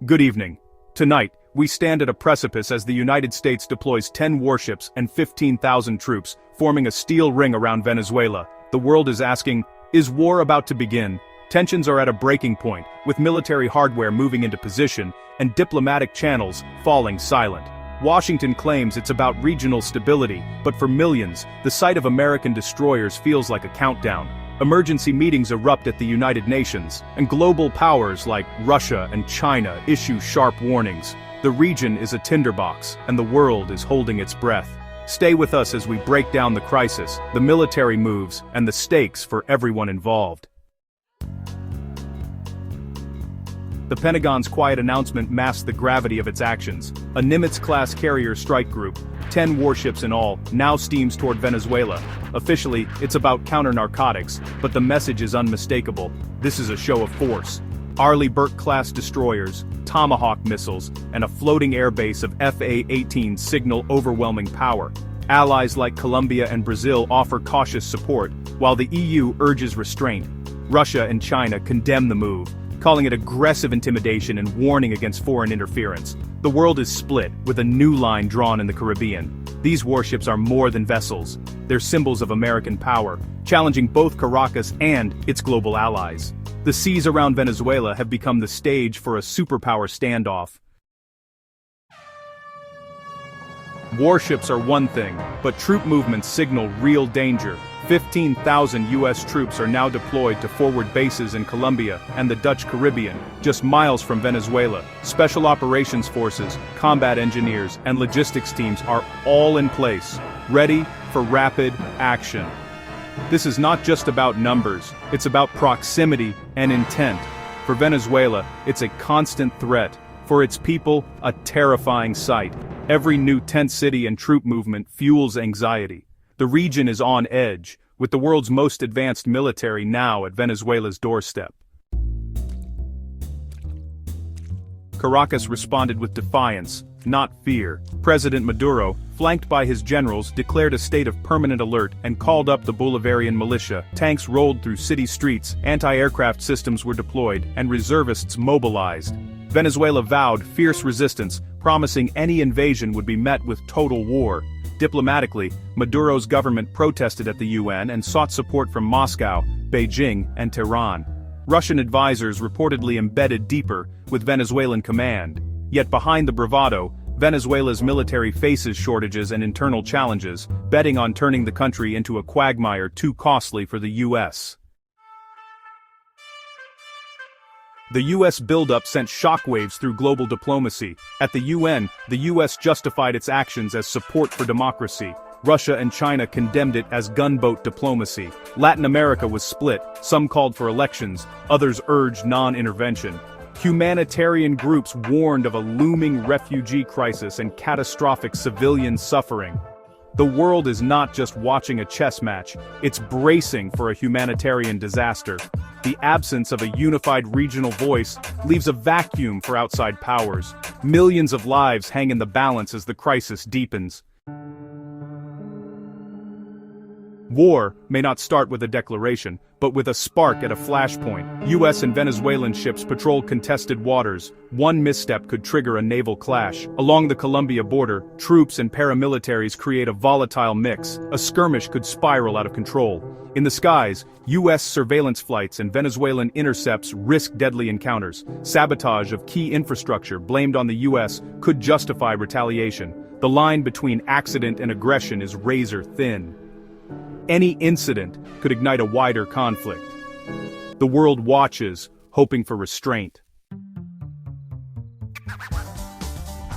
Good evening. Tonight, we stand at a precipice as the United States deploys 10 warships and 15,000 troops, forming a steel ring around Venezuela. The world is asking, is war about to begin? Tensions are at a breaking point, with military hardware moving into position, and diplomatic channels falling silent. Washington claims it's about regional stability, but for millions, the sight of American destroyers feels like a countdown. Emergency meetings erupt at the United Nations, and global powers like Russia and China issue sharp warnings. The region is a tinderbox, and the world is holding its breath. Stay with us as we break down the crisis, the military moves, and the stakes for everyone involved. The Pentagon's quiet announcement masks the gravity of its actions. A Nimitz-class carrier strike group, 10 warships in all, now steams toward Venezuela. Officially, it's about counter-narcotics, but the message is unmistakable. This is a show of force. Arleigh Burke-class destroyers, Tomahawk missiles, and a floating airbase of FA-18 signal overwhelming power. Allies like Colombia and Brazil offer cautious support, while the EU urges restraint. Russia and China condemn the move, calling it aggressive intimidation and warning against foreign interference. The world is split, with a new line drawn in the Caribbean. These warships are more than vessels. They're symbols of American power, challenging both Caracas and its global allies. The seas around Venezuela have become the stage for a superpower standoff. Warships are one thing, but troop movements signal real danger. 15,000 U.S. troops are now deployed to forward bases in Colombia and the Dutch Caribbean, just miles from Venezuela. Special operations forces, combat engineers, and logistics teams are all in place, ready for rapid action. This is not just about numbers, it's about proximity and intent. For Venezuela, it's a constant threat. For its people, a terrifying sight. Every new tent city and troop movement fuels anxiety. The region is on edge, with the world's most advanced military now at Venezuela's doorstep. Caracas responded with defiance, not fear. President Maduro, flanked by his generals, declared a state of permanent alert and called up the Bolivarian militia. Tanks rolled through city streets, anti-aircraft systems were deployed, and reservists mobilized. Venezuela vowed fierce resistance, promising any invasion would be met with total war. Diplomatically, Maduro's government protested at the UN and sought support from Moscow, Beijing, and Tehran. Russian advisors reportedly embedded deeper with Venezuelan command. Yet behind the bravado, Venezuela's military faces shortages and internal challenges, betting on turning the country into a quagmire too costly for the U.S. The U.S. buildup sent shockwaves through global diplomacy. At the UN, the U.S. justified its actions as support for democracy. Russia and China condemned it as gunboat diplomacy. Latin America was split, some called for elections, others urged non-intervention. Humanitarian groups warned of a looming refugee crisis and catastrophic civilian suffering. The world is not just watching a chess match, it's bracing for a humanitarian disaster. The absence of a unified regional voice leaves a vacuum for outside powers. Millions of lives hang in the balance as the crisis deepens. War may not start with a declaration, but with a spark at a flashpoint. U.S. and Venezuelan ships patrol contested waters. One misstep could trigger a naval clash. Along the Colombia border, troops and paramilitaries create a volatile mix. A skirmish could spiral out of control. In the skies, U.S. surveillance flights and Venezuelan intercepts risk deadly encounters. Sabotage of key infrastructure blamed on the U.S. could justify retaliation. The line between accident and aggression is razor thin. Any incident could ignite a wider conflict. The world watches, hoping for restraint.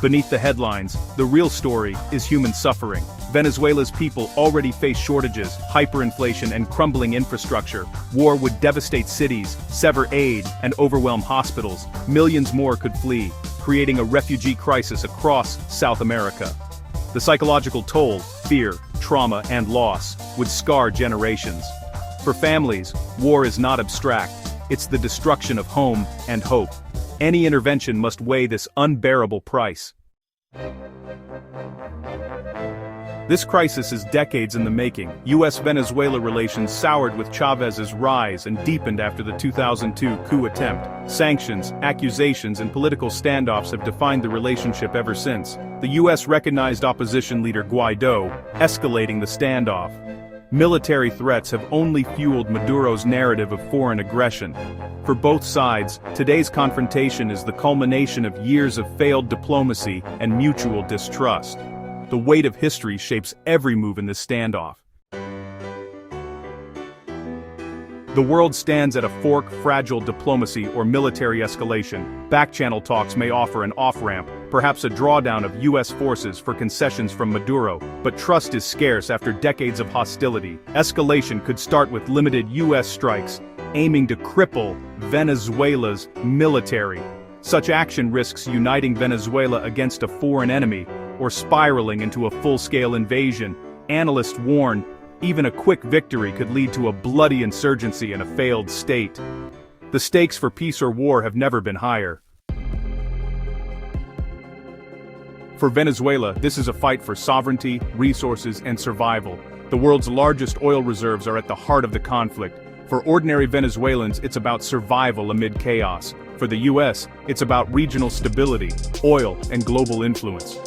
Beneath the headlines, the real story is human suffering. Venezuela's people already face shortages, hyperinflation, and crumbling infrastructure. War would devastate cities, sever aid, and overwhelm hospitals. Millions more could flee, creating a refugee crisis across South America. The psychological toll, fear, trauma, and loss, would scar generations. For families, war is not abstract, it's the destruction of home and hope. Any intervention must weigh this unbearable price. This crisis is decades in the making. U.S.-Venezuela relations soured with Chavez's rise and deepened after the 2002 coup attempt. Sanctions, accusations, and political standoffs have defined the relationship ever since. The U.S. recognized opposition leader Guaido, escalating the standoff. Military threats have only fueled Maduro's narrative of foreign aggression. For both sides, today's confrontation is the culmination of years of failed diplomacy and mutual distrust. The weight of history shapes every move in this standoff. The world stands at a fork: fragile diplomacy or military escalation. Back-channel talks may offer an off-ramp, perhaps a drawdown of U.S. forces for concessions from Maduro, but trust is scarce after decades of hostility. Escalation could start with limited U.S. strikes, aiming to cripple Venezuela's military. Such action risks uniting Venezuela against a foreign enemy, or spiraling into a full-scale invasion. Analysts warn, even a quick victory could lead to a bloody insurgency in a failed state. The stakes for peace or war have never been higher. For Venezuela, this is a fight for sovereignty, resources, and survival. The world's largest oil reserves are at the heart of the conflict. For ordinary Venezuelans, it's about survival amid chaos. For the U.S., it's about regional stability, oil, and global influence.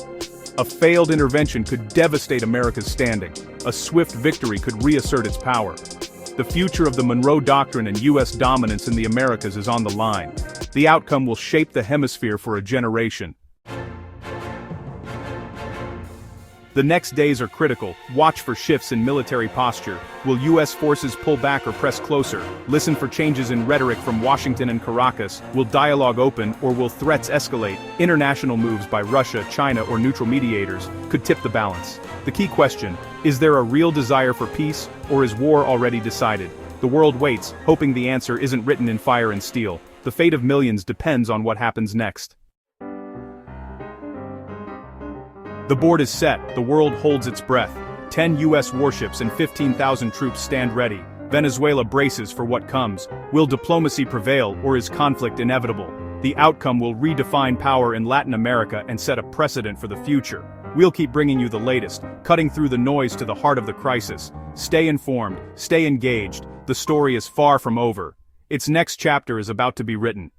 A failed intervention could devastate America's standing. A swift victory could reassert its power. The future of the Monroe Doctrine and U.S. dominance in the Americas is on the line. The outcome will shape the hemisphere for a generation. The next days are critical. Watch for shifts in military posture. Will U.S. forces pull back or press closer? Listen for changes in rhetoric from Washington and Caracas. Will dialogue open, or will threats escalate? International moves by Russia, China, or neutral mediators could tip the balance. The key question: is there a real desire for peace, or is war already decided? The world waits, hoping the answer isn't written in fire and steel. The fate of millions depends on what happens next. The board is set, the world holds its breath. 10 U.S. warships and 15,000 troops stand ready. Venezuela braces for what comes. Will diplomacy prevail, or is conflict inevitable? The outcome will redefine power in Latin America and set a precedent for the future. We'll keep bringing you the latest, cutting through the noise to the heart of the crisis. Stay informed, stay engaged. The story is far from over. Its next chapter is about to be written.